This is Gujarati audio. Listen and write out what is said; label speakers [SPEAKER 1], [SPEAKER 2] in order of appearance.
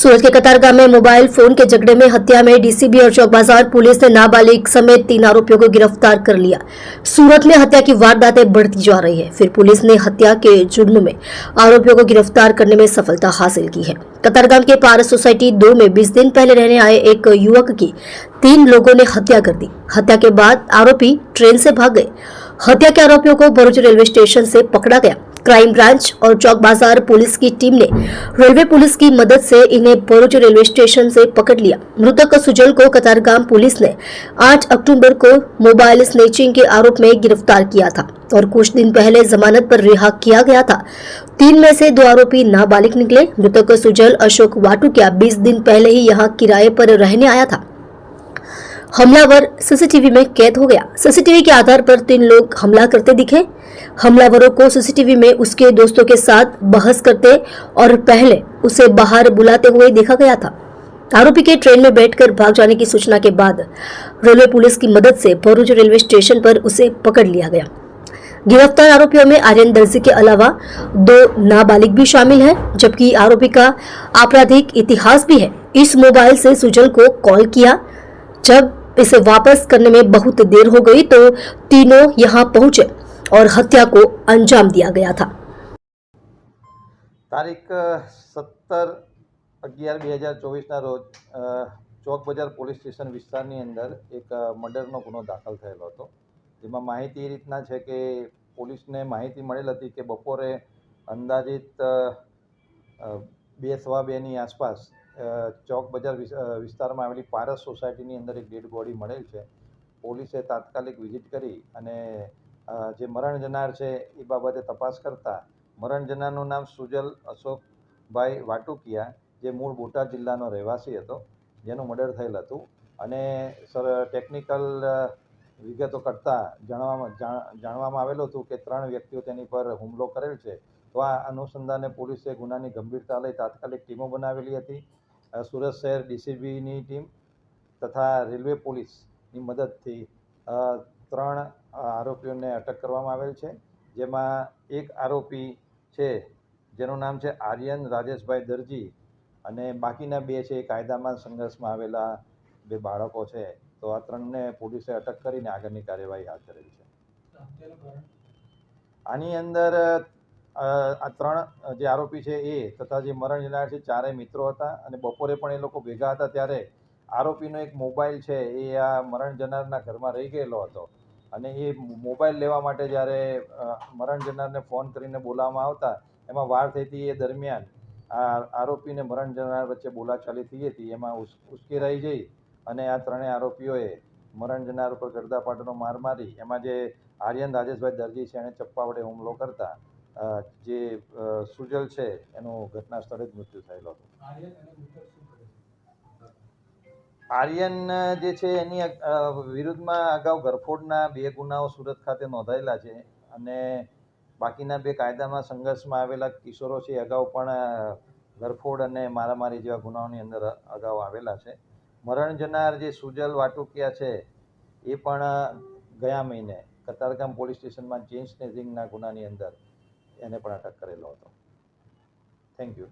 [SPEAKER 1] सूरत के कतारगांव में मोबाइल फोन के झगड़े में हत्या में डीसीबी और चौक बाजार पुलिस ने नाबालिग समेत 3 आरोपियों को गिरफ्तार कर लिया। सूरत में हत्या की वारदातें बढ़ती जा रही है, फिर पुलिस ने हत्या के जुर्म में आरोपियों को गिरफ्तार करने में सफलता हासिल की है। कतारगांव के पारस सोसाइटी 2 में 20 दिन पहले रहने आए एक युवक की 3 लोगों ने हत्या कर दी। हत्या के बाद आरोपी ट्रेन से भाग गए। हत्या के आरोपियों को भरूच रेलवे स्टेशन से पकड़ा गया। क्राइम ब्रांच और चौक बाजार पुलिस की टीम ने रेलवे पुलिस की मदद से इन्हें भरूच रेलवे स्टेशन से पकड़ लिया। मृतक सुजल को कतारगांव पुलिस ने 8 अक्टूबर को मोबाइल स्नैचिंग के आरोप में गिरफ्तार किया था और कुछ दिन पहले जमानत पर रिहा किया गया था। 3 में से 2 आरोपी नाबालिग निकले। मृतक सुजल अशोक वाटुकिया 20 दिन पहले ही यहाँ किराए पर रहने आया था। हमलावर सीसीटीवी में कैद हो गया। सीसीटीवी के आधार पर 3 लोग हमला करते दिखे। हमलावरों को सीसीटीवी में उसके दोस्तों के साथ बहस करते और पहले उसे बाहर बुलाते हुए देखा गया था। आरोपी के ट्रेन में बैठकर भाग जाने की सूचना के बाद रेलवे पुलिस की मदद से भरूच रेलवे स्टेशन पर उसे पकड़ लिया गया। गिरफ्तार आरोपियों में आर्यन दर्जी के अलावा 2 नाबालिग भी शामिल हैं, जबकि आरोपी का आपराधिक इतिहास भी है। इस मोबाइल से सुजल को कॉल किया। जब इसे वापस करने में बहुत देर हो गई तो तीनों यहां पहुंचे और हत्या को अंजाम दिया गया था।
[SPEAKER 2] તારીખ 17/11/2024ના રોજ ચોક બજાર પોલીસ સ્ટેશન વિસ્તારની અંદર એક મર્ડરનો ગુનો દાખલ થયેલો હતો, જેમાં માહિતી એ રીતના છે કે પોલીસને માહિતી મળેલ હતી કે બપોરે અંદાજિત 2:15ની આસપાસ ચોક બજાર વિસ્તારમાં આવેલી પારસ સોસાયટીની અંદર એક ડેડ બોડી મળેલ છે। પોલીસે તાત્કાલિક વિઝિટ કરી અને જે મરણ જનાર છે એ બાબતે તપાસ કરતા મરણ જનારનું નામ સુજલ અશોકભાઈ વાટુકિયા, જે મૂળ બોટાદ જિલ્લાનો રહેવાસી હતો, જેનું મર્ડર થયેલ હતું અને ટેકનિકલ વિગતો કરતાં જાણવામાં આવેલું હતું કે 3 વ્યક્તિઓ તેની પર હુમલો કરેલ છે। તો આ અનુસંધાને પોલીસે ગુનાની ગંભીરતા લઈ તાત્કાલિક ટીમો બનાવેલી હતી। સુરત શહેર ડીસીબીની ટીમ તથા રેલવે પોલીસની મદદથી 3 આરોપીઓને અટક કરવામાં આવેલ છે, જેમાં એક આરોપી છે જેનું નામ છે આર્યન રાજેશભાઈ દરજી અને બાકીના 2 છે એ કાયદામાં સંઘર્ષમાં આવેલા 2 બાળકો છે। તો આ 3ને પોલીસે અટક કરીને આગળની કાર્યવાહી હાથ ધરેલી છે। આની અંદર આ 3 જે આરોપી છે એ તથા જે મરણ જનાર છે 4 મિત્રો હતા અને બપોરે પણ એ લોકો ભેગા હતા ત્યારે આરોપીનો એક મોબાઈલ છે એ આ મરણ જનારના ઘરમાં રહી ગયેલો હતો અને એ મોબાઈલ લેવા માટે જ્યારે મરણ જનારને ફોન કરીને બોલાવવામાં આવતા એમાં વાર થઈ હતી। એ દરમિયાન આ આરોપીને મરણ જનાર વચ્ચે બોલાચાલી થઈ હતી, એમાં ઉશ્કેરાઈ જઈ અને આ 3 આરોપીઓએ મરણ જનાર ઉપર ગરદાપાટનો માર મારી એમાં જે આર્યન રાજેશભાઈ દરજી છે એણે ચપ્પા વડે હુમલો કરતા જે સુજલ છે એનું ઘટના સ્થળે જ મૃત્યુ થયેલો હતો। આર્યન જે છે એની વિરુદ્ધમાં અગાઉ ગરફોડના 2 ગુનાઓ સુરત ખાતે નોંધાયેલા છે અને બાકીના 2 કાયદામાં સંઘર્ષમાં આવેલા કિશોરો છે અગાઉ પણ ગરફોડ અને મારામારી જેવા ગુનાઓની અંદર અગાઉ આવેલા છે। મરણ જનાર જે સુજલ વાટુકિયા છે એ પણ ગયા મહિને કતારગામ પોલીસ સ્ટેશનમાં ચેઇન સ્નેચિંગના ગુનાની અંદર એને પણ અટક કરેલો હતો। Thank you.